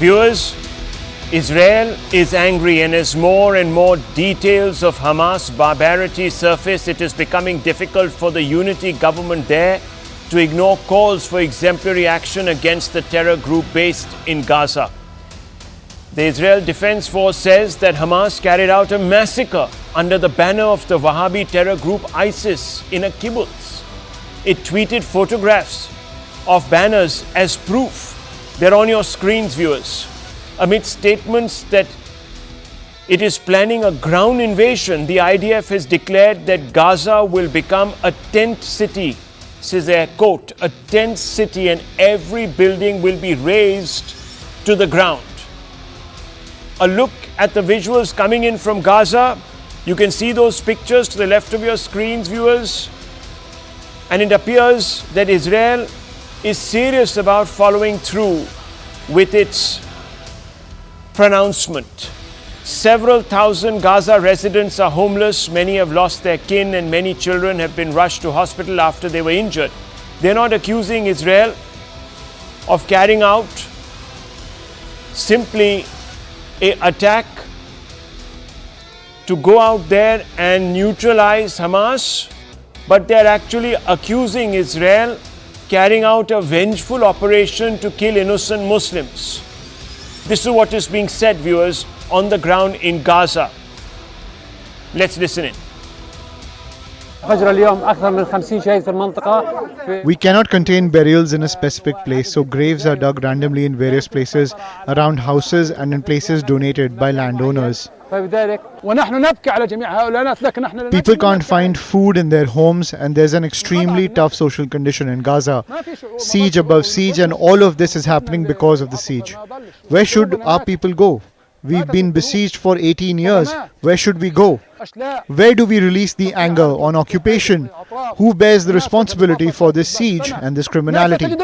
Viewers, Israel is angry, and as more and more details of Hamas barbarity surface, it is becoming difficult for the unity government there to ignore calls for exemplary action against the terror group based in Gaza. The Israel Defense Force says that Hamas carried out a massacre under the banner of the Wahhabi terror group ISIS in a kibbutz. It tweeted photographs of banners as proof. They're on your screens, viewers. Amid statements that it is planning a ground invasion, the IDF has declared that Gaza will become a tent city. This is their quote, a tent city, and every building will be razed to the ground. A look at the visuals coming in from Gaza. You can see those pictures to the left of your screens, viewers. And it appears that Israel is serious about following through with its pronouncement. Several thousand Gaza residents are homeless. Many have lost their kin, and many children have been rushed to hospital after they were injured. They're not accusing Israel of carrying out simply an attack to go out there and neutralize Hamas, but they're actually accusing Israel carrying out a vengeful operation to kill innocent Muslims. This is what is being said, viewers, on the ground in Gaza. Let's listen in. We cannot contain burials in a specific place, so graves are dug randomly in various places, around houses and in places donated by landowners. People can't find food in their homes, and there's an extremely tough social condition in Gaza. Siege above siege, and all of this is happening because of the siege. Where should our people go? We've been besieged for 18 years. Where should we go? Where do we release the anger on occupation? Who bears the responsibility for this siege and this criminality?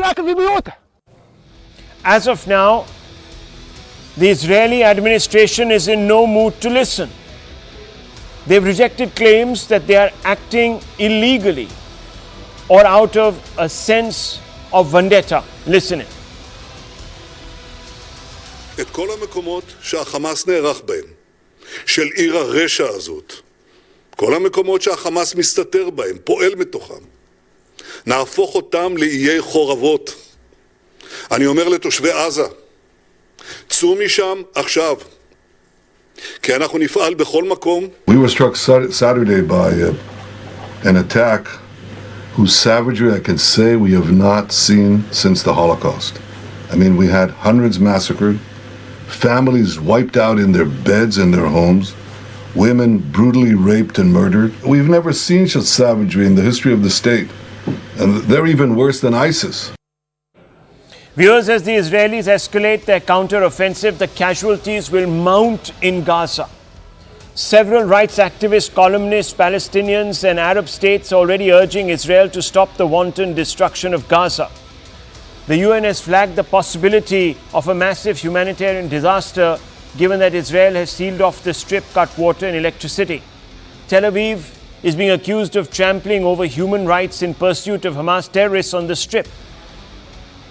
As of now, the Israeli administration is in no mood to listen. They've rejected claims that they are acting illegally or out of a sense of vendetta. Listen in. את כל המקומות שהחמאס נערך בהם, של עיר הרשע הזאת, כל המקומות שהחמאס מסתתר בהם, פועל מתוכם, נהפוך אותם לאיי חורבות. אני אומר לתושבי עזה, צאו משם עכשיו, כי אנחנו נפעל בכל מקום. We were struck Saturday by an attack whose savagery I can say we have not seen since the Holocaust. I mean, we had hundreds massacred, families wiped out in their beds in their homes, women brutally raped and murdered. We've never seen such savagery in the history of the state. And they're even worse than ISIS. Viewers, as the Israelis escalate their counter-offensive, the casualties will mount in Gaza. Several rights activists, columnists, Palestinians and Arab states are already urging Israel to stop the wanton destruction of Gaza. The UN has flagged the possibility of a massive humanitarian disaster given that Israel has sealed off the strip, cut water and electricity. Tel Aviv is being accused of trampling over human rights in pursuit of Hamas terrorists on the strip.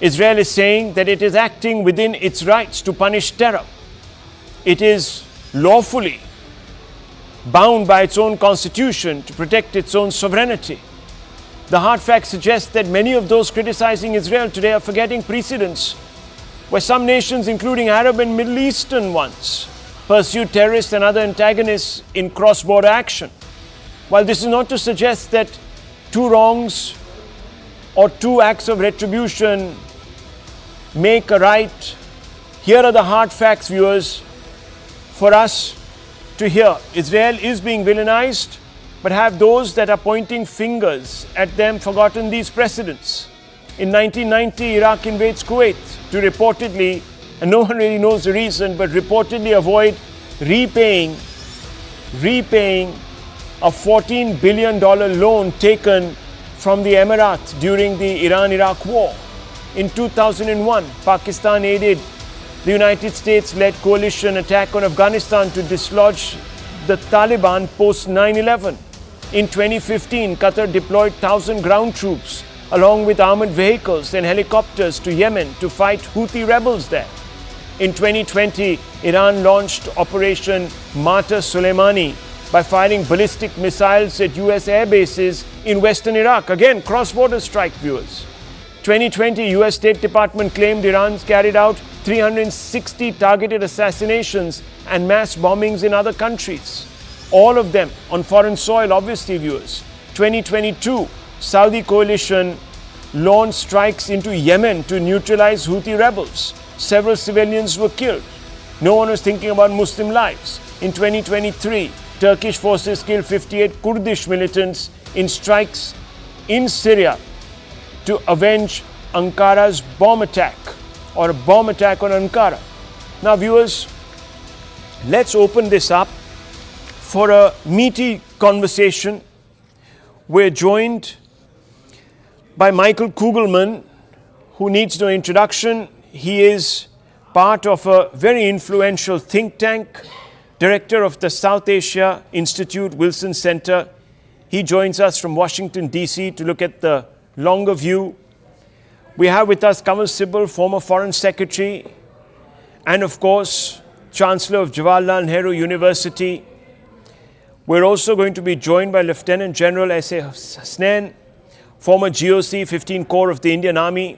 Israel is saying that it is acting within its rights to punish terror. It is lawfully bound by its own constitution to protect its own sovereignty. The hard facts suggest that many of those criticizing Israel today are forgetting precedents where some nations, including Arab and Middle Eastern ones, pursued terrorists and other antagonists in cross-border action. While this is not to suggest that two wrongs or two acts of retribution make a right, here are the hard facts, viewers, for us to hear. Israel is being villainized, but have those that are pointing fingers at them forgotten these precedents? In 1990, Iraq invades Kuwait to reportedly, and no one really knows the reason, but reportedly avoid repaying a $14 billion loan taken from the Emirates during the Iran-Iraq war. In 2001, Pakistan aided the United States-led coalition attack on Afghanistan to dislodge the Taliban post 9/11. In 2015, Qatar deployed 1,000 ground troops along with armored vehicles and helicopters to Yemen to fight Houthi rebels there. In 2020, Iran launched Operation Martyr Soleimani by firing ballistic missiles at US air bases in western Iraq. Again, cross-border strike, viewers. 2020, US State Department claimed Iran's carried out 360 targeted assassinations and mass bombings in other countries. All of them on foreign soil, obviously, viewers. 2022, Saudi coalition launched strikes into Yemen to neutralize Houthi rebels. Several civilians were killed. No one was thinking about Muslim lives. In 2023, Turkish forces killed 58 Kurdish militants in strikes in Syria to avenge Ankara's bomb attack, or a bomb attack on Ankara. Now, viewers, let's open this up for a meaty conversation. We're joined by Michael Kugelman, who needs no introduction. He is part of a very influential think tank, director of the South Asia Institute Wilson Center. He joins us from Washington, D.C. to look at the longer view. We have with us Kamal Sibal, former Foreign Secretary, and of course, Chancellor of Jawaharlal Nehru University. We're also going to be joined by Lieutenant General S.A. Hasnain, former GOC 15 Corps of the Indian Army.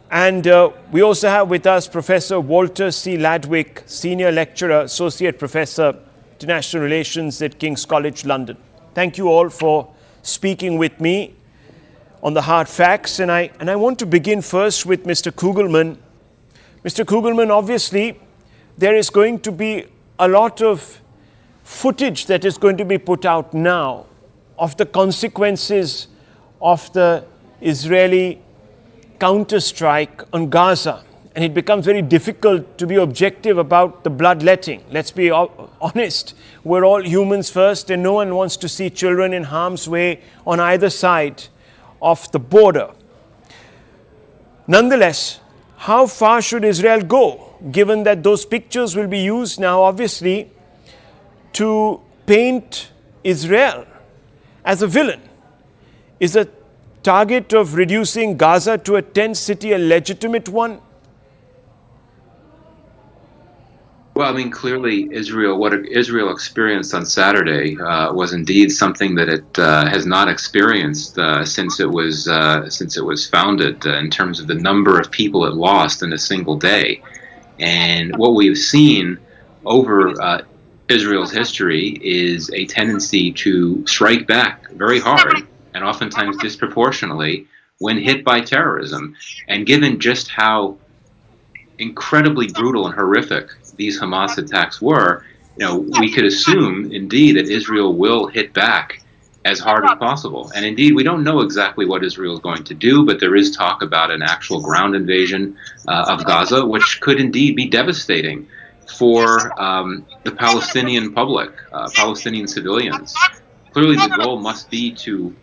And we also have with us Professor Walter C. Ladwick, Senior Lecturer, Associate Professor, International Relations at King's College, London. Thank you all for speaking with me on the hard facts. And I want to begin first with Mr. Kugelman. Mr. Kugelman, obviously, there is going to be a lot of footage that is going to be put out now of the consequences of the Israeli counter-strike on Gaza. And it becomes very difficult to be objective about the bloodletting. Let's be honest. We're all humans first, and no one wants to see children in harm's way on either side of the border. Nonetheless, how far should Israel go, given that those pictures will be used now, obviously, to paint Israel as a villain? Is the target of reducing Gaza to a tent city a legitimate one? Well, I mean, clearly, what Israel experienced on Saturday was indeed something that it has not experienced since it was founded. In terms of the number of people it lost in a single day, and what we've seen over Israel's history is a tendency to strike back very hard and oftentimes disproportionately when hit by terrorism. And given just how incredibly brutal and horrific these Hamas attacks were, we could assume indeed that Israel will hit back as hard as possible. And indeed, we don't know exactly what Israel is going to do, but there is talk about an actual ground invasion of Gaza, which could indeed be devastating for the Palestinian public, Palestinian civilians. Clearly, the goal must be to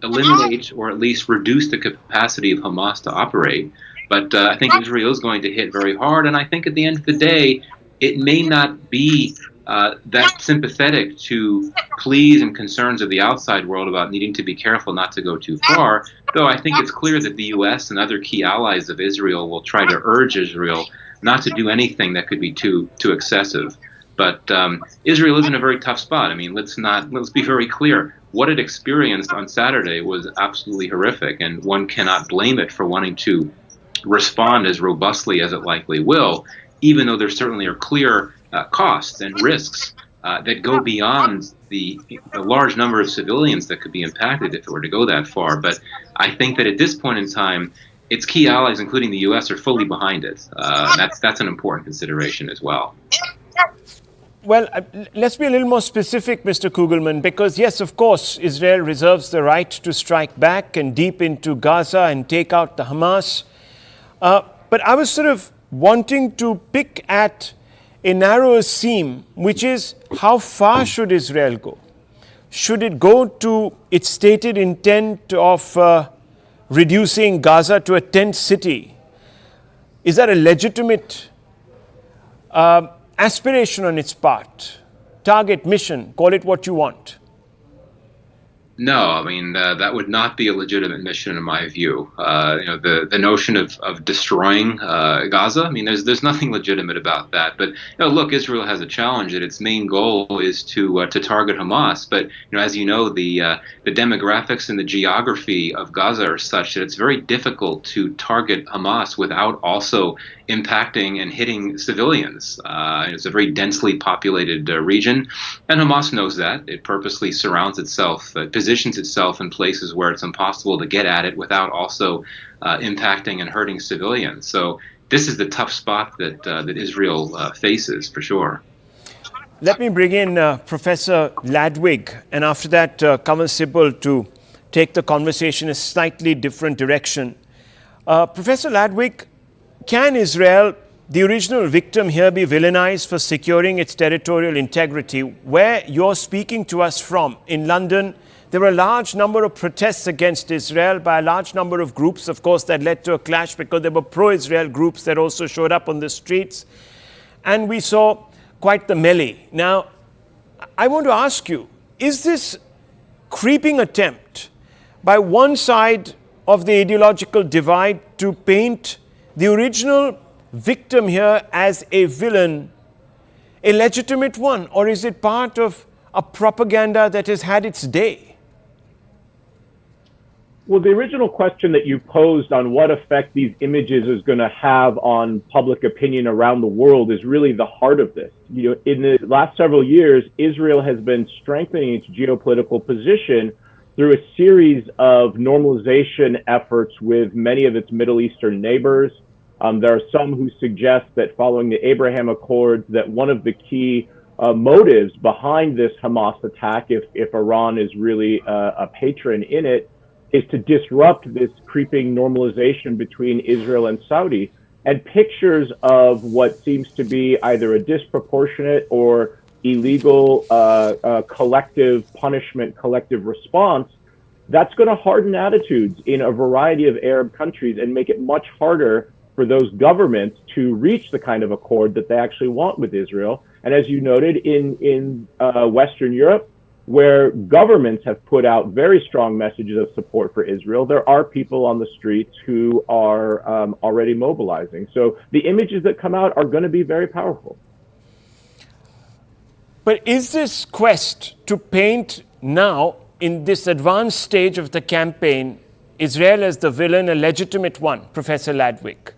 eliminate or at least reduce the capacity of Hamas to operate. But I think Israel is going to hit very hard, and I think at the end of the day, it may not be that sympathetic to pleas and concerns of the outside world about needing to be careful not to go too far, though I think it's clear that the U.S. and other key allies of Israel will try to urge Israel not to do anything that could be too excessive. But Israel is in a very tough spot. I mean, let's be very clear. What it experienced on Saturday was absolutely horrific, and one cannot blame it for wanting to respond as robustly as it likely will, even though there certainly are clear costs and risks that go beyond the large number of civilians that could be impacted if it were to go that far. But I think that at this point in time, its key allies, including the U.S., are fully behind it. That's an important consideration as well. Well, let's be a little more specific, Mr. Kugelman, because yes, of course, Israel reserves the right to strike back and deep into Gaza and take out the Hamas. But I was sort of wanting to pick at a narrower seam, which is how far should Israel go? Should it go to its stated intent of reducing Gaza to a tent city? Is that a legitimate aspiration on its part? Target, mission, call it what you want. No, I mean that would not be a legitimate mission in my view. The notion of destroying Gaza. I mean, there's nothing legitimate about that. But look, Israel has a challenge that its main goal is to target Hamas. But as you know, the demographics and the geography of Gaza are such that it's very difficult to target Hamas without also impacting and hitting civilians. It's a very densely populated region, and Hamas knows that. It purposely surrounds itself, positions itself in places where it's impossible to get at it without also impacting and hurting civilians. So this is the tough spot that Israel faces, for sure. Let me bring in Professor Ladwig, and after that, Kamal Sibal to take the conversation in a slightly different direction. Professor Ladwig, can Israel, the original victim here, be villainized for securing its territorial integrity? Where you're speaking to us from, in London, there were a large number of protests against Israel by a large number of groups, of course, that led to a clash because there were pro-Israel groups that also showed up on the streets. And we saw quite the melee. Now, I want to ask you, is this creeping attempt by one side of the ideological divide to paint the original victim here as a villain, a legitimate one, or is it part of a propaganda that has had its day? Well, the original question that you posed on what effect these images is going to have on public opinion around the world is really the heart of this. In the last several years, Israel has been strengthening its geopolitical position through a series of normalization efforts with many of its Middle Eastern neighbors. There are some who suggest that following the Abraham Accords, that one of the key motives behind this Hamas attack, if Iran is really a patron in it, is to disrupt this creeping normalization between Israel and Saudi. And pictures of what seems to be either a disproportionate or illegal collective punishment, collective response, that's going to harden attitudes in a variety of Arab countries and make it much harder for those governments to reach the kind of accord that they actually want with Israel. And as you noted, in Western Europe, where governments have put out very strong messages of support for Israel, there are people on the streets who are already mobilizing. So the images that come out are going to be very powerful. But is this quest to paint now, in this advanced stage of the campaign, Israel as the villain a legitimate one, Professor Ladwig?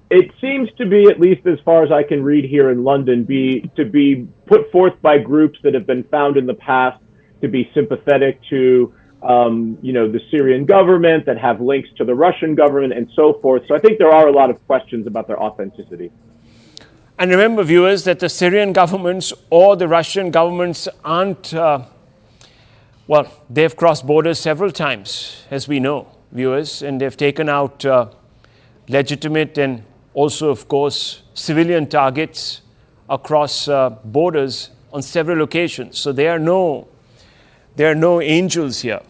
It seems to be, at least as far as I can read here in London, to be put forth by groups that have been found in the past to be sympathetic to, the Syrian government, that have links to the Russian government and so forth. So I think there are a lot of questions about their authenticity. And remember, viewers, that the Syrian governments or the Russian governments aren't, they've crossed borders several times, as we know, viewers, and they've taken out legitimate and also, of course, civilian targets across borders on several occasions. So there are no angels here.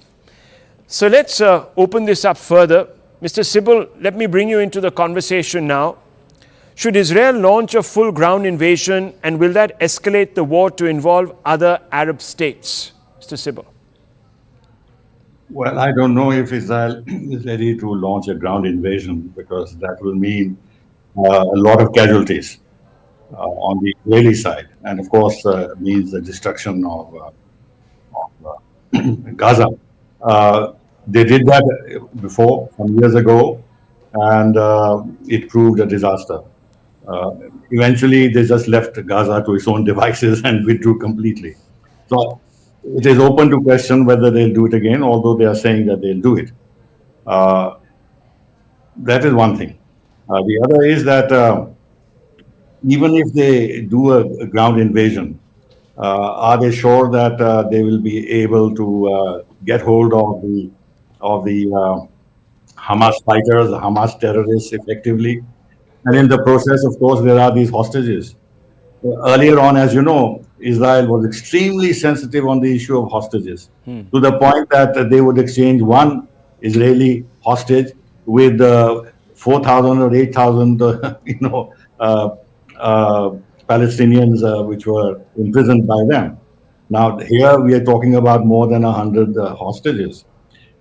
So let's open this up further. Mr. Sibal, let me bring you into the conversation now. Should Israel launch a full ground invasion, and will that escalate the war to involve other Arab states? Mr. Sibal. Well, I don't know if Israel is ready to launch a ground invasion, because that will mean a lot of casualties on the Israeli side, and of course means the destruction of Gaza. They did that before, some years ago, and it proved a disaster. Eventually, they just left Gaza to its own devices and withdrew completely. So it is open to question whether they'll do it again, although they are saying that they'll do it. That is one thing. The other is that even if they do a ground invasion, are they sure that they will be able to get hold of the Hamas fighters, the Hamas terrorists effectively? And in the process, of course, there are these hostages. Earlier on, as you know, Israel was extremely sensitive on the issue of hostages, to the point that they would exchange one Israeli hostage with 4,000 or 8,000, Palestinians which were imprisoned by them. Now, here we are talking about more than 100 hostages.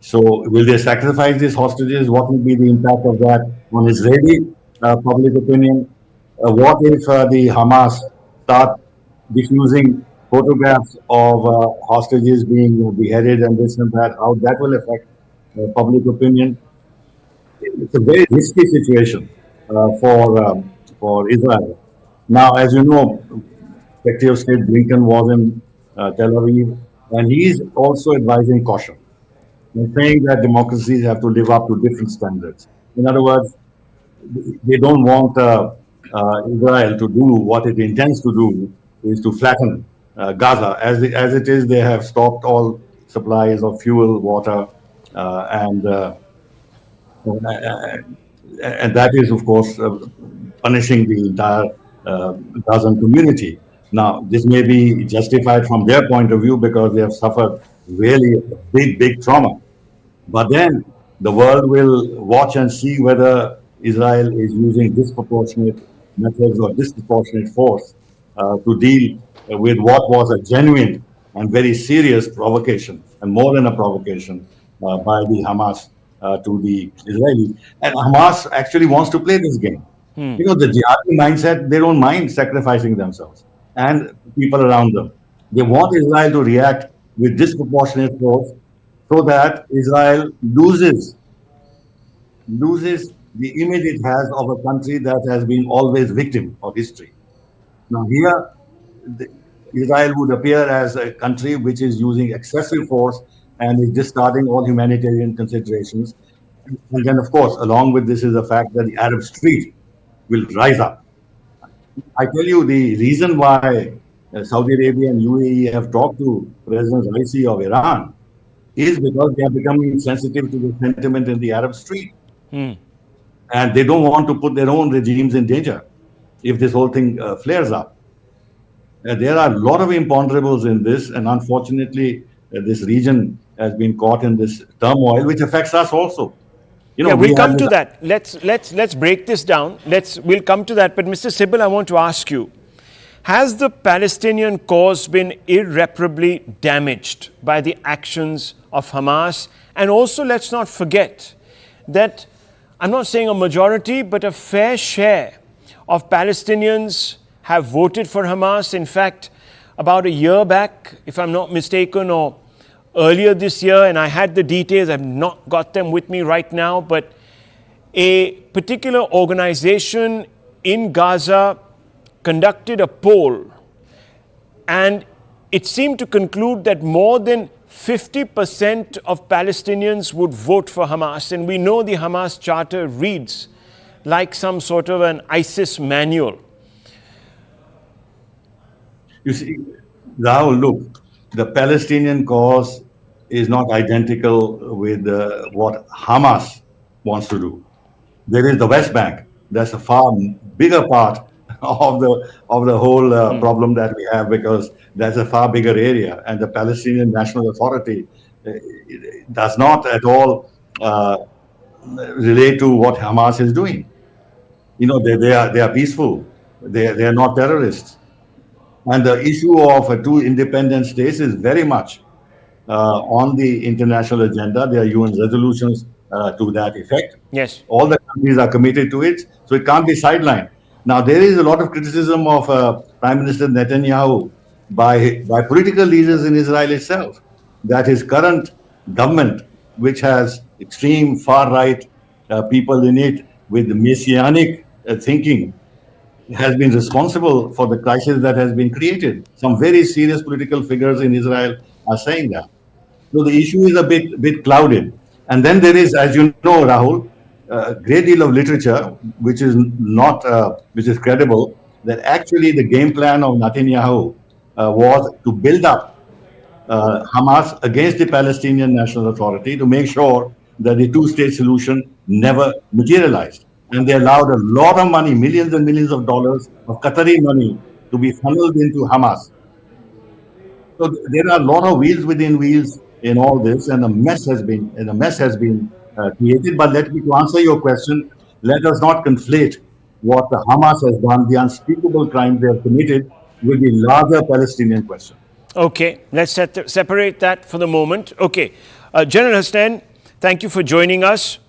So, will they sacrifice these hostages? What will be the impact of that on Israeli public opinion? What if the Hamas start diffusing photographs of hostages being beheaded and this and that? How that will affect public opinion? It's a very risky situation for Israel. Now, as you know, Secretary of State Blinken was in Tel Aviv, and he's also advising caution and saying that democracies have to live up to different standards. In other words, they don't want Israel to do what it intends to do, is to flatten Gaza. As it is, they have stopped all supplies of fuel, water, and that is, of course, punishing the entire Gazan community. Now, this may be justified from their point of view because they have suffered really big trauma. But then the world will watch and see whether Israel is using disproportionate methods or disproportionate force to deal with what was a genuine and very serious provocation, and more than a provocation, by the Hamas to the Israelis. And Hamas actually wants to play this game. You know, the jihadi mindset, they don't mind sacrificing themselves and people around them. They want Israel to react with disproportionate force so that Israel loses the image it has of a country that has been always victim of history. Now here, the, Israel would appear as a country which is using excessive force and is discarding all humanitarian considerations. And then, of course, along with this is the fact that the Arab street will rise up. I tell you, the reason why Saudi Arabia and UAE have talked to President Raisi of Iran is because they are becoming sensitive to the sentiment in the Arab street. And they don't want to put their own regimes in danger if this whole thing flares up. There are a lot of imponderables in this, and unfortunately, this region has been caught in this turmoil, which affects us also. You know, yeah, we we'll come have to that. Let's break this down. We'll come to that. But Mr. Sibal, I want to ask you: has the Palestinian cause been irreparably damaged by the actions of Hamas? And also, let's not forget that I'm not saying a majority, but a fair share of Palestinians have voted for Hamas. In fact, about a year back, if I'm not mistaken, or earlier this year, and I had the details, I've not got them with me right now, but a particular organization in Gaza conducted a poll, and it seemed to conclude that more than 50% of Palestinians would vote for Hamas. And we know the Hamas charter reads like some sort of an ISIS manual. You see, Rahul, look, the Palestinian cause is not identical with what Hamas wants to do. There is the West Bank. That's a far bigger part of the whole problem that we have, because that's a far bigger area, and the Palestinian National Authority does not at all relate to what Hamas is doing. You know, they are peaceful. They are not terrorists. And the issue of two independent states is very much on the international agenda. There are UN resolutions to that effect. Yes. All the countries are committed to it, so it can't be sidelined. Now, there is a lot of criticism of Prime Minister Netanyahu by political leaders in Israel itself, that his current government, which has extreme far-right people in it with messianic thinking, has been responsible for the crisis that has been created. Some very serious political figures in Israel are saying that. So the issue is a bit clouded. And then there is, as you know, Rahul, a great deal of literature which is not which is credible, that actually the game plan of Netanyahu was to build up Hamas against the Palestinian National Authority to make sure that the two-state solution never materialized. And they allowed a lot of money, millions and millions of dollars of Qatari money, to be funneled into Hamas. So there are a lot of wheels within wheels in all this, and a mess has been created. But to answer your question, let us not conflate what the Hamas has done, the unspeakable crime they have committed, with the larger Palestinian question. Okay, let's separate that for the moment. Okay, General Hussain, thank you for joining us.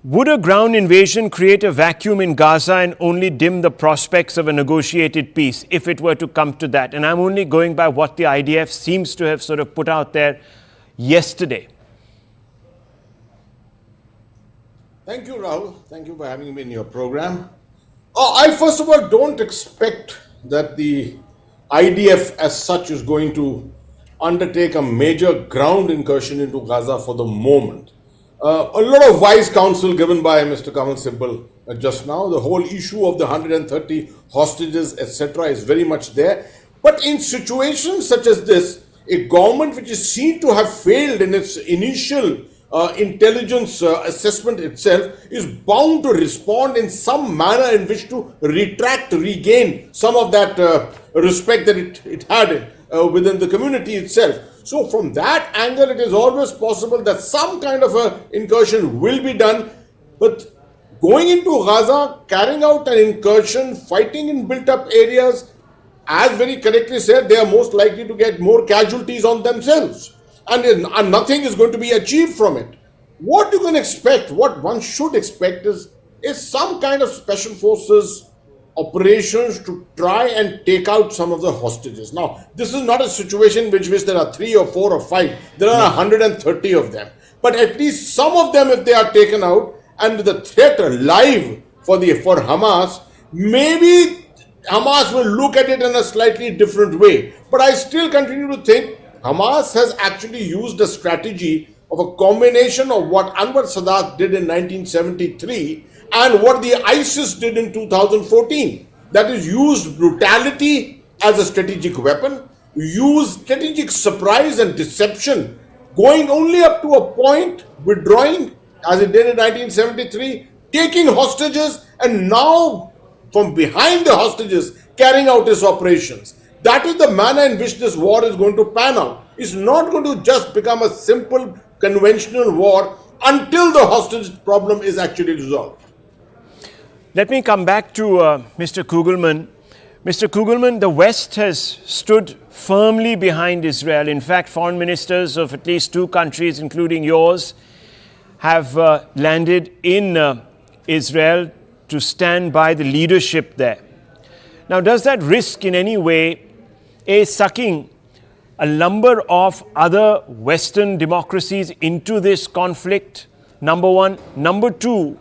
Would a ground invasion create a vacuum in Gaza and only dim the prospects of a negotiated peace if it were to come to that? And I'm only going by what the IDF seems to have sort of put out there yesterday. Thank you, Rahul. Thank you for having me in your program. I first of all don't expect that the IDF as such is going to undertake a major ground incursion into Gaza for the moment. A lot of wise counsel given by Mr. Kamal Sibbal just now. The whole issue of the 130 hostages, etc., is very much there. But in situations such as this, a government which is seen to have failed in its initial intelligence assessment itself is bound to respond in some manner in which to regain some of that respect that it had within the community itself. So from that angle, it is always possible that some kind of a incursion will be done. But going into Gaza, carrying out an incursion, fighting in built-up areas, as very correctly said, they are most likely to get more casualties on themselves. And nothing is going to be achieved from it. What you can expect, what one should expect is some kind of special forces operations to try and take out some of the hostages. Now, this is not a situation in which there are 3 or 4 or 5. There are 130 of them. But at least some of them, if they are taken out, and the threat alive for Hamas, maybe Hamas will look at it in a slightly different way. But I still continue to think Hamas has actually used a strategy of a combination of what Anwar Sadat did in 1973 and what the ISIS did in 2014. That is, used brutality as a strategic weapon, used strategic surprise and deception, going only up to a point, withdrawing, as it did in 1973, taking hostages, and now from behind the hostages, carrying out its operations. That is the manner in which this war is going to pan out. It's not going to just become a simple conventional war until the hostage problem is actually resolved. Let me come back to Mr. Kugelman. Mr. Kugelman, the West has stood firmly behind Israel. In fact, foreign ministers of at least 2 countries, including yours, have landed in Israel to stand by the leadership there. Now, does that risk in any way sucking a number of other Western democracies into this conflict? Number one. Number two,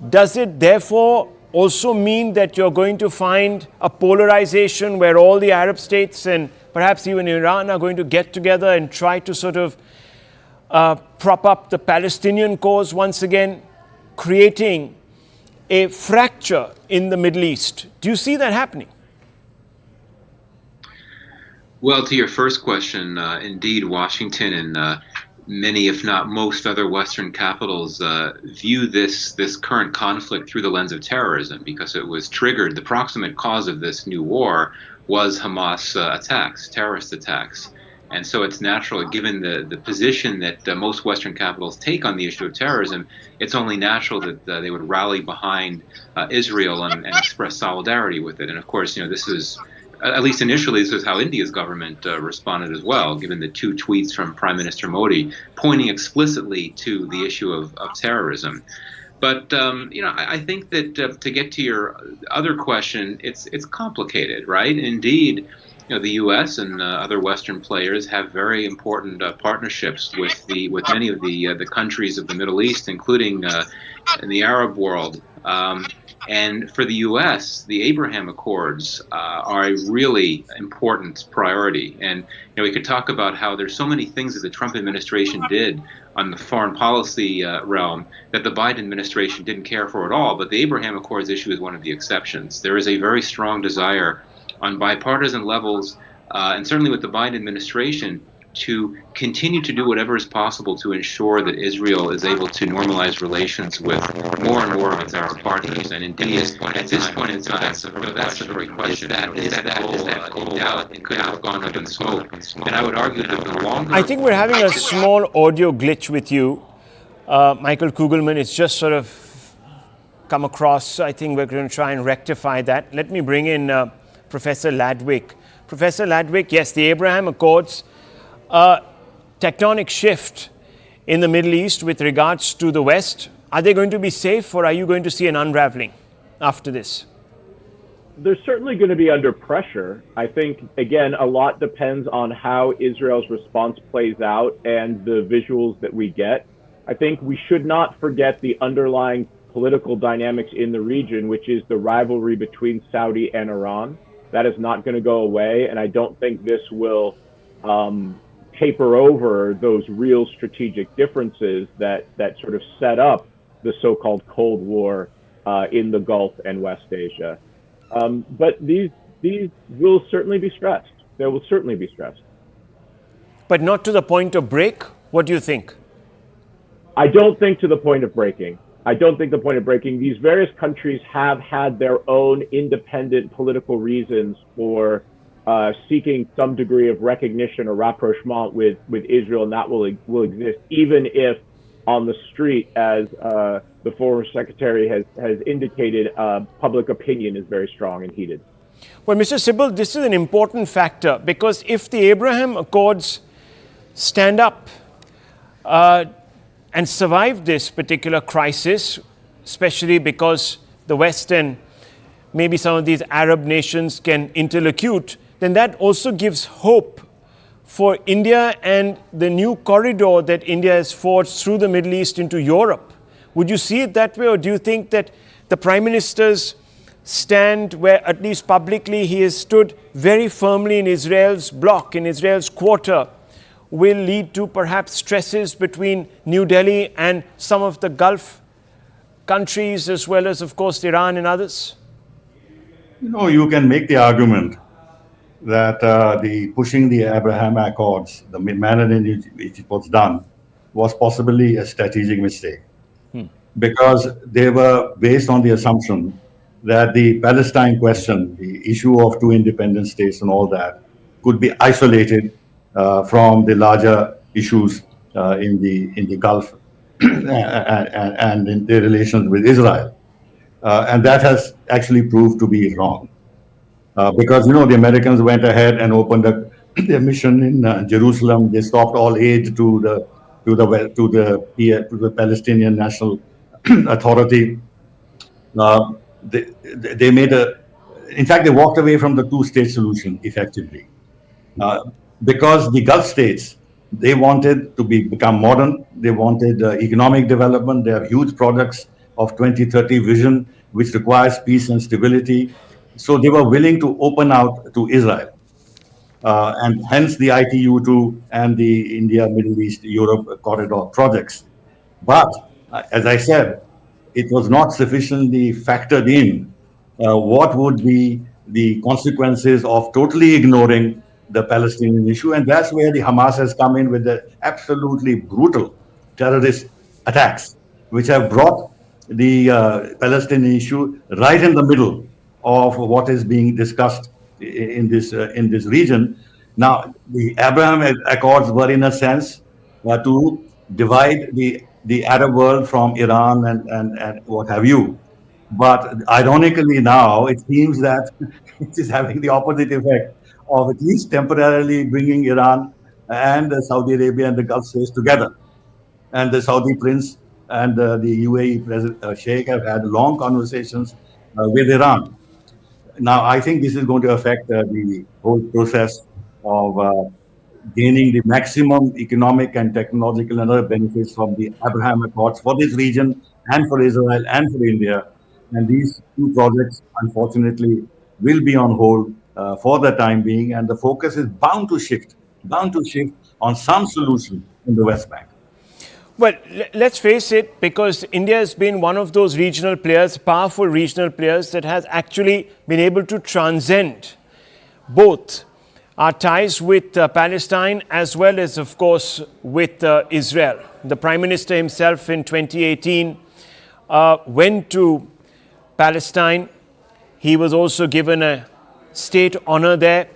does it therefore also mean that you're going to find a polarization where all the Arab states and perhaps even Iran are going to get together and try to sort of prop up the Palestinian cause once again, creating a fracture in the Middle East? Do you see that happening? Well, to your first question, indeed, Washington and many, if not most, other Western capitals view this current conflict through the lens of terrorism, because it was triggered. The proximate cause of this new war was Hamas attacks, terrorist attacks. And so it's natural, given the position that most Western capitals take on the issue of terrorism, it's only natural that they would rally behind Israel and express solidarity with it. And of course, this is, at least initially, this is how India's government responded as well, given the 2 tweets from Prime Minister Modi pointing explicitly to the issue of terrorism. But I think that to get to your other question, it's complicated, right? Indeed, the U.S. and other Western players have very important partnerships with many of the countries of the Middle East, including in the Arab world. And for the U.S., the Abraham Accords are a really important priority. And we could talk about how there's so many things that the Trump administration did on the foreign policy realm that the Biden administration didn't care for at all. But the Abraham Accords issue is one of the exceptions. There is a very strong desire on bipartisan levels, and certainly with the Biden administration, to continue to do whatever is possible to ensure that Israel is able to normalize relations with more and more of its Arab partners. And indeed, at this point in time, that's a very question. Is that goal in doubt? It could have gone up in smoke. And I would argue that the longer... I think we're having a small audio glitch with you, Michael Kugelman. It's just sort of come across. I think we're going to try and rectify that. Let me bring in Professor Ladwick Professor Ladwick, yes, the Abraham Accords, a tectonic shift in the Middle East with regards to the West. Are they going to be safe, or are you going to see an unraveling after this? They're certainly going to be under pressure. I think, again, a lot depends on how Israel's response plays out and the visuals that we get. I think we should not forget the underlying political dynamics in the region, which is the rivalry between Saudi and Iran. That is not going to go away, and I don't think this will paper over those real strategic differences that sort of set up the so-called Cold War in the Gulf and West Asia. But these will certainly be stressed. They will certainly be stressed. But not to the point of break? What do you think? I don't think to the point of breaking. These various countries have had their own independent political reasons for seeking some degree of recognition or rapprochement with Israel, and that will exist, even if on the street, as the former secretary has indicated, public opinion is very strong and heated. Well, Mr. Sybil, this is an important factor, because if the Abraham Accords stand up and survive this particular crisis, especially because the West and maybe some of these Arab nations can interlocute, then that also gives hope for India and the new corridor that India has forged through the Middle East into Europe. Would you see it that way, or do you think that the Prime Minister's stand, where at least publicly he has stood very firmly in Israel's bloc, in Israel's quarter, will lead to perhaps stresses between New Delhi and some of the Gulf countries, as well as, of course, Iran and others? You can make the argument that the pushing the Abraham Accords, the manner in which it was done, was possibly a strategic mistake. Because they were based on the assumption that the Palestine question, the issue of two independent states and all that, could be isolated from the larger issues in the Gulf and in their relations with Israel. And that has actually proved to be wrong. Because, the Americans went ahead and opened their mission in Jerusalem. They stopped all aid to the Palestinian National Authority. They made in fact, they walked away from the two-state solution effectively. Because the Gulf states, they wanted to become modern. They wanted economic development. They have huge projects of 2030 vision, which requires peace and stability. So they were willing to open out to Israel. And hence the ITU2 and the India, Middle East, Europe corridor projects. But as I said, it was not sufficiently factored in what would be the consequences of totally ignoring the Palestinian issue. And that's where the Hamas has come in with the absolutely brutal terrorist attacks, which have brought the Palestinian issue right in the middle of what is being discussed in this region. Now, the Abraham Accords were, in a sense, to divide the Arab world from Iran and what have you. But ironically now, it seems that it is having the opposite effect of at least temporarily bringing Iran and Saudi Arabia and the Gulf states together. And the Saudi prince and the UAE President Sheikh have had long conversations with Iran. Now, I think this is going to affect the whole process of gaining the maximum economic and technological and other benefits from the Abraham Accords for this region and for Israel and for India. And these two projects, unfortunately, will be on hold for the time being, and the focus is bound to shift on some solution in the West Bank. Well, let's face it, because India has been one of those regional players, powerful regional players, that has actually been able to transcend both our ties with Palestine as well as, of course, with Israel. The Prime Minister himself in 2018 went to Palestine. He was also given a state honor there.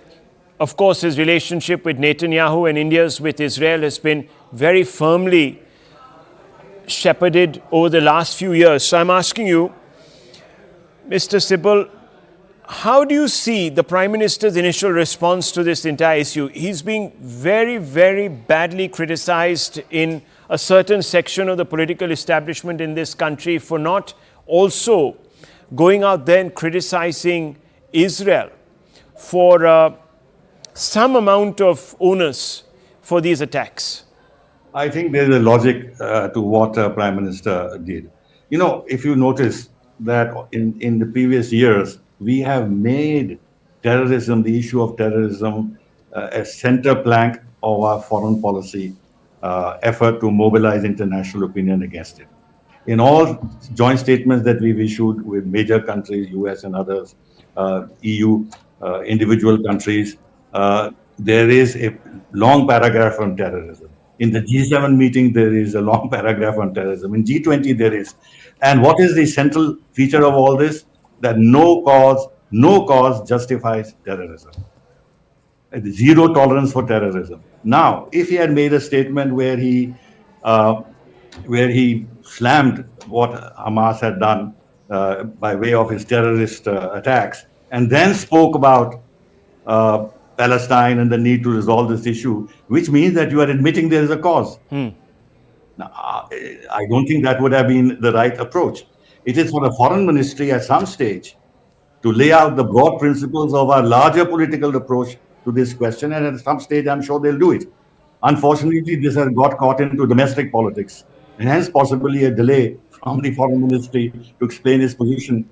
Of course, his relationship with Netanyahu and India's with Israel has been very firmly shepherded over the last few years. So I'm asking you, Mr. Sybil, how do you see the Prime Minister's initial response to this entire issue? He's being very, very badly criticized in a certain section of the political establishment in this country for not also going out there and criticizing Israel for some amount of onus for these attacks. I think there is a logic to what Prime Minister did. You know, if you notice that in the previous years, we have made terrorism, the issue of terrorism, a center plank of our foreign policy effort to mobilize international opinion against it. In all joint statements that we've issued with major countries, US and others, EU, individual countries, there is a long paragraph on terrorism. In the G7 meeting, there is a long paragraph on terrorism. In G20, there is. And what is the central feature of all this? That no cause justifies terrorism. Zero tolerance for terrorism. Now, if he had made a statement where he slammed what Hamas had done by way of his terrorist attacks, and then spoke about Palestine and the need to resolve this issue, which means that you are admitting there is a cause. Now, I don't think that would have been the right approach. It is for the foreign ministry at some stage to lay out the broad principles of our larger political approach to this question, and at some stage, I'm sure they'll do it. Unfortunately, this has got caught into domestic politics, and hence possibly a delay from the foreign ministry to explain its position.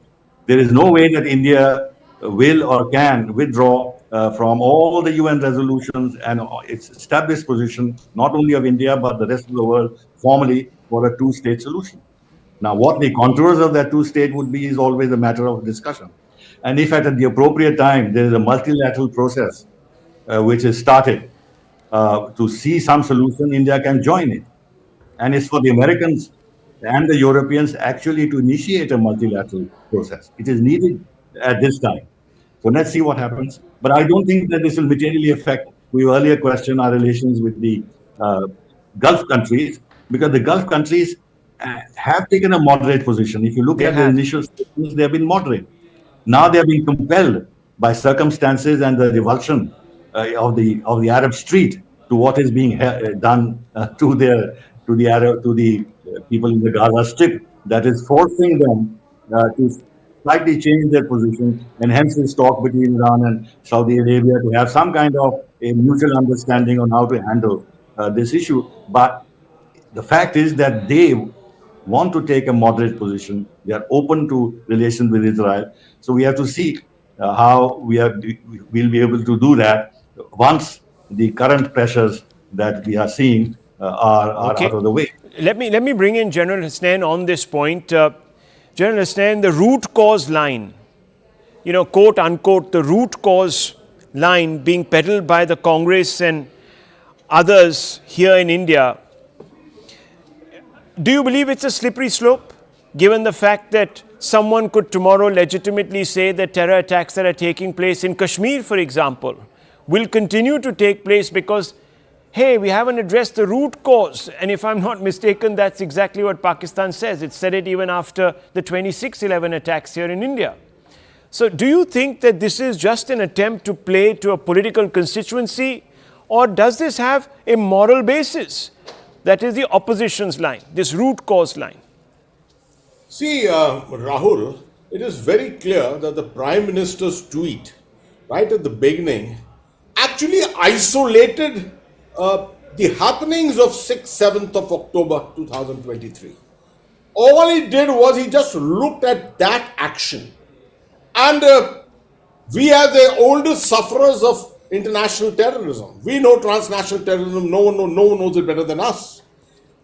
There is no way that India will or can withdraw from all the UN resolutions and its established position, not only of India, but the rest of the world, formally for a two-state solution. Now, what the contours of that two-state would be is always a matter of discussion. And if at the appropriate time, there is a multilateral process which is started to see some solution, India can join it. And it's for the Americans and the Europeans actually to initiate a multilateral process. It is needed at this time. So let's see what happens. But I don't think that this will materially affect, we earlier questioned our relations with the Gulf countries, because the Gulf countries have taken a moderate position. If you look at the initial statements, they have been moderate. Now they are being compelled by circumstances and the revulsion of the Arab street to what is being done to the people in the Gaza Strip, that is forcing them to slightly change their position, and hence this talk between Iran and Saudi Arabia to have some kind of a mutual understanding on how to handle this issue. But the fact is that they want to take a moderate position. They are open to relations with Israel. So we have to see how we'll be able to do that once the current pressures that we are seeing are out of the way. Let me bring in General Hasnain on this point. General Hasnain, the root cause line, quote unquote, the root cause line being peddled by the Congress and others here in India, do you believe it's a slippery slope, given the fact that someone could tomorrow legitimately say that terror attacks that are taking place in Kashmir, for example, will continue to take place because, hey, we haven't addressed the root cause? And if I'm not mistaken, that's exactly what Pakistan says. It said it even after the 26/11 attacks here in India. So do you think that this is just an attempt to play to a political constituency, or does this have a moral basis? That is the opposition's line, this root cause line. See, Rahul, it is very clear that the Prime Minister's tweet, right at the beginning, actually isolated the happenings of 6th, 7th of October 2023. All he did was he just looked at that action. And we are the oldest sufferers of international terrorism. We know transnational terrorism. No one knows it better than us.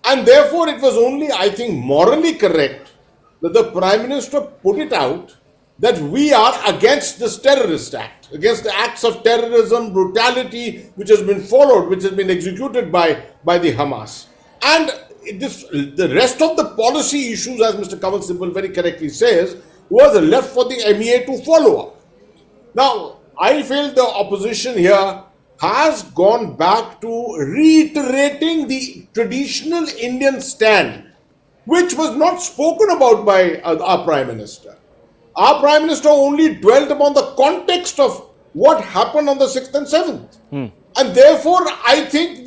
And therefore, it was only, I think, morally correct that the Prime Minister put it out that we are against this terrorist act, against the acts of terrorism, brutality, which has been followed, which has been executed by the Hamas. And the rest of the policy issues, as Mr. Kamal Sibal very correctly says, was left for the MEA to follow up. Now, I feel the opposition here has gone back to reiterating the traditional Indian stand, which was not spoken about by our Prime Minister. Our Prime Minister only dwelt upon the context of what happened on the 6th and 7th. And therefore, I think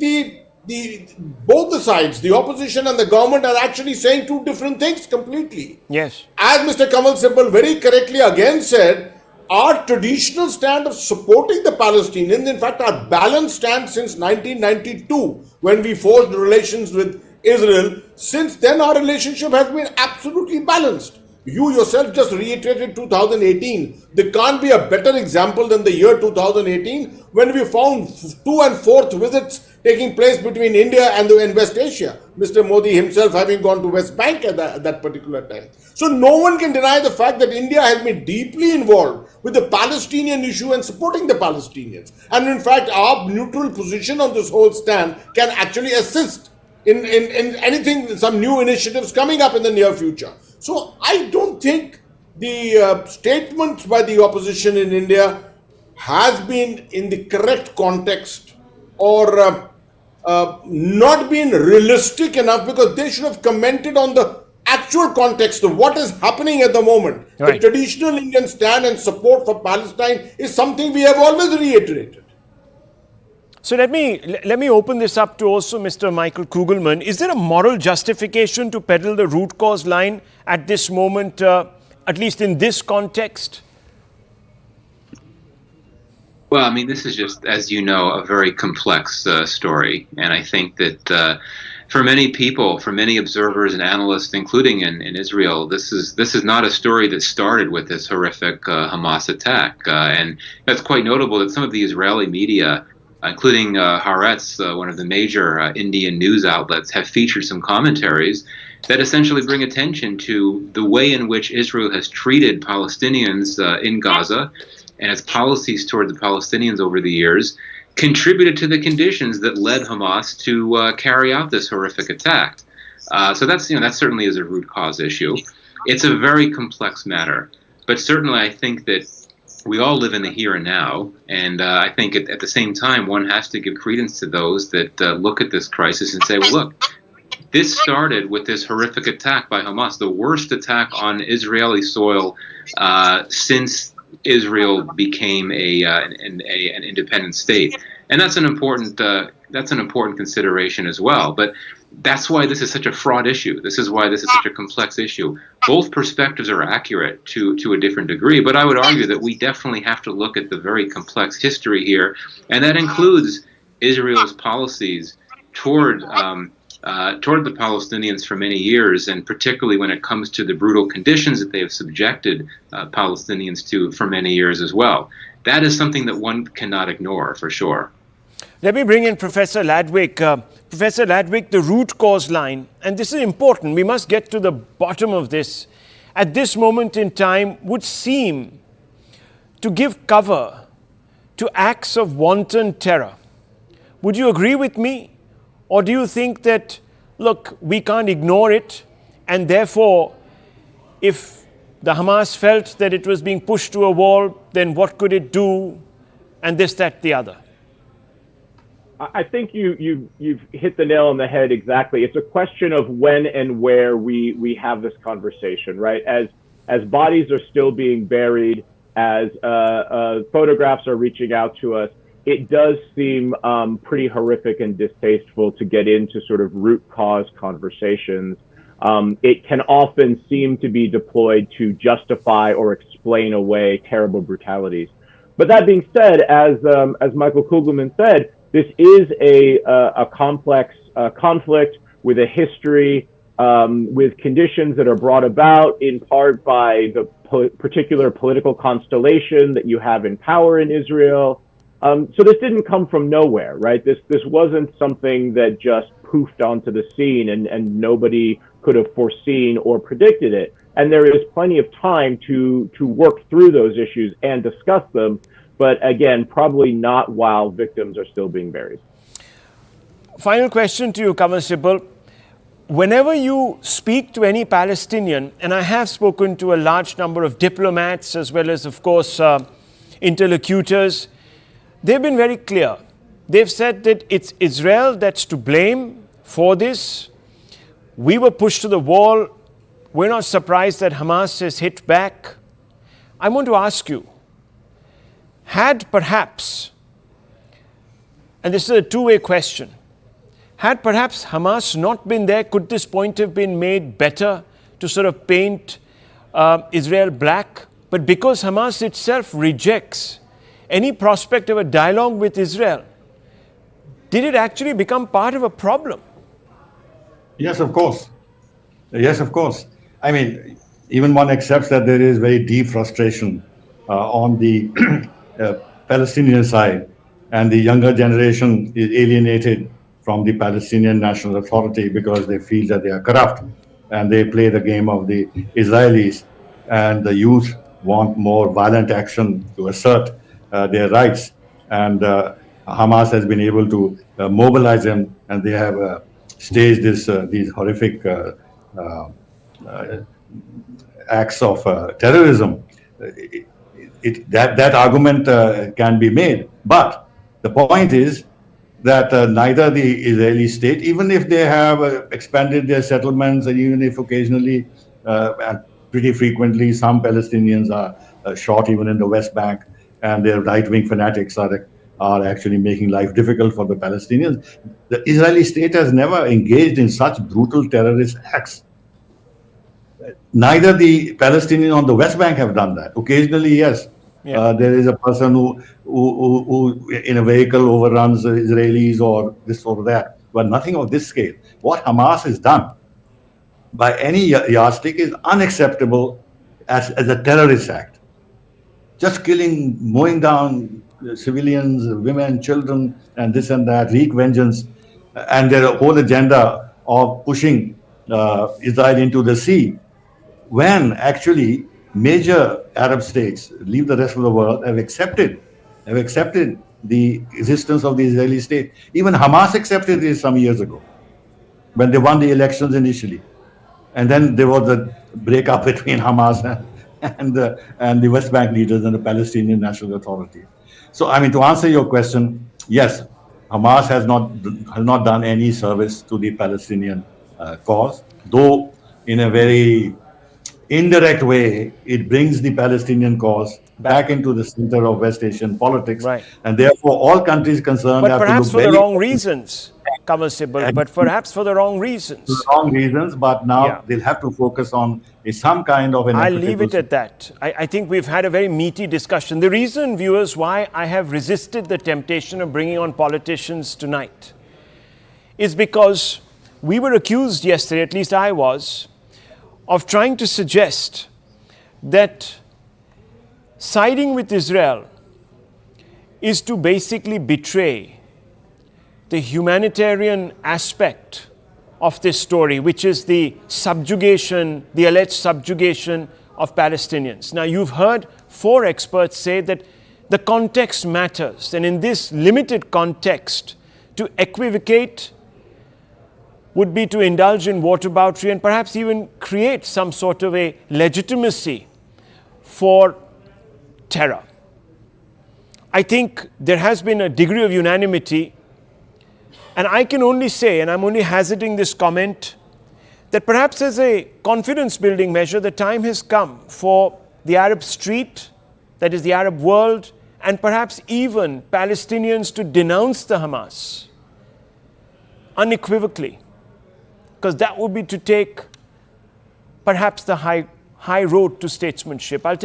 both the sides, the opposition and the government, are actually saying two different things completely. Yes. As Mr. Kamal Sibal very correctly again said, our traditional stand of supporting the Palestinians, in fact, our balanced stand since 1992, when we forged relations with Israel, since then our relationship has been absolutely balanced. You yourself just reiterated 2018. There can't be a better example than the year 2018, when we found 2 and 4th visits taking place between India and West Asia. Mr. Modi himself having gone to West Bank at that particular time. So no one can deny the fact that India has been deeply involved with the Palestinian issue and supporting the Palestinians. And in fact, our neutral position on this whole stand can actually assist in anything, some new initiatives coming up in the near future. So I don't think the statements by the opposition in India has been in the correct context, or not been realistic enough, because they should have commented on the actual context of what is happening at the moment. Right. The traditional Indian stand and support for Palestine is something we have always reiterated. So let me open this up to also Mr. Michael Kugelman. Is there a moral justification to peddle the root cause line at this moment, at least in this context? Well, I mean, this is just, as you know, a very complex story. And I think that for many people, for many observers and analysts, including in Israel, this is not a story that started with this horrific Hamas attack. And that's quite notable that some of the Israeli media, including Haaretz, one of the major Indian news outlets, have featured some commentaries that essentially bring attention to the way in which Israel has treated Palestinians in Gaza, and its policies toward the Palestinians over the years contributed to the conditions that led Hamas to carry out this horrific attack. So that certainly is a root cause issue. It's a very complex matter, but certainly I think that we all live in the here and now, and I think at the same time one has to give credence to those that look at this crisis and say, well, look, this started with this horrific attack by Hamas, the worst attack on Israeli soil since Israel became an independent state, and that's an important consideration as well. But that's why this is such a fraught issue. This is why this is such a complex issue. Both perspectives are accurate to a different degree, but I would argue that we definitely have to look at the very complex history here, and that includes Israel's policies toward the Palestinians for many years, and particularly when it comes to the brutal conditions that they have subjected Palestinians to for many years as well. That is something that one cannot ignore, for sure. Let me bring in Professor Ladwick. Professor Ladwick, the root cause line, and this is important, we must get to the bottom of this, at this moment in time would seem to give cover to acts of wanton terror. Would you agree with me? Or do you think that, look, we can't ignore it, and therefore, if the Hamas felt that it was being pushed to a wall, then what could it do, and this, that, the other? I think you've hit the nail on the head exactly. It's a question of when and where we have this conversation, right? As bodies are still being buried, as photographs are reaching out to us, it does seem pretty horrific and distasteful to get into sort of root cause conversations. It can often seem to be deployed to justify or explain away terrible brutalities. But that being said, as Michael Kugelman said, this is a complex conflict with a history, with conditions that are brought about in part by the particular political constellation that you have in power in Israel. So this didn't come from nowhere, right? This wasn't something that just poofed onto the scene and nobody could have foreseen or predicted it. And there is plenty of time to work through those issues and discuss them. But again, probably not while victims are still being buried. Final question to you, Kamal Sibal. Whenever you speak to any Palestinian, and I have spoken to a large number of diplomats as well as, of course, interlocutors, they've been very clear. They've said that it's Israel that's to blame for this. We were pushed to the wall. We're not surprised that Hamas has hit back. I want to ask you, had perhaps, and this is a two-way question, had perhaps Hamas not been there, could this point have been made better to sort of paint Israel black? But because Hamas itself rejects any prospect of a dialogue with Israel, did it actually become part of a problem? Yes, of course. Yes, of course. I mean, even one accepts that there is very deep frustration on the Palestinian side, and the younger generation is alienated from the Palestinian National Authority because they feel that they are corrupt and they play the game of the Israelis, and the youth want more violent action to assert their rights. And Hamas has been able to mobilize them, and they have staged these horrific acts of terrorism. That argument can be made, but the point is that neither the Israeli state, even if they have expanded their settlements, and even if occasionally and pretty frequently some Palestinians are shot even in the West Bank, and their right-wing fanatics are actually making life difficult for the Palestinians, the Israeli state has never engaged in such brutal terrorist acts. Neither the Palestinians on the West Bank have done that. Occasionally, yes, there is a person who in a vehicle overruns the Israelis or this or that, but nothing of this scale. What Hamas has done, by any yardstick, is unacceptable as a terrorist act. Just killing, mowing down civilians, women, children, and this and that, wreak vengeance, and their whole agenda of pushing Israel into the sea, when actually major Arab states, leave the rest of the world, have accepted the existence of the Israeli state. Even Hamas accepted this some years ago, when they won the elections initially. And then there was a breakup between Hamas and the West Bank leaders and the Palestinian National Authority. So, I mean, to answer your question, yes, Hamas has not done any service to the Palestinian cause, though in a very indirect way, it brings the Palestinian cause back into the center of West Asian politics. Right. And therefore, all countries concerned but have to look perhaps for very the wrong reasons, Kamal Sibal, but perhaps for the wrong reasons. for the wrong reasons, but now they'll have to focus on some kind of an I'll leave it equitable at that. I think we've had a very meaty discussion. The reason, viewers, why I have resisted the temptation of bringing on politicians tonight is because we were accused yesterday, at least I was, of trying to suggest that siding with Israel is to basically betray the humanitarian aspect of this story, which is the subjugation, the alleged subjugation of Palestinians. Now, you've heard 4 experts say that the context matters, and in this limited context, to equivocate would be to indulge in whataboutery and perhaps even create some sort of a legitimacy for terror. I think there has been a degree of unanimity, and I can only say, and I'm only hazarding this comment, that perhaps as a confidence-building measure, the time has come for the Arab street, that is the Arab world, and perhaps even Palestinians to denounce the Hamas unequivocally, because that would be to take perhaps the high road to statesmanship.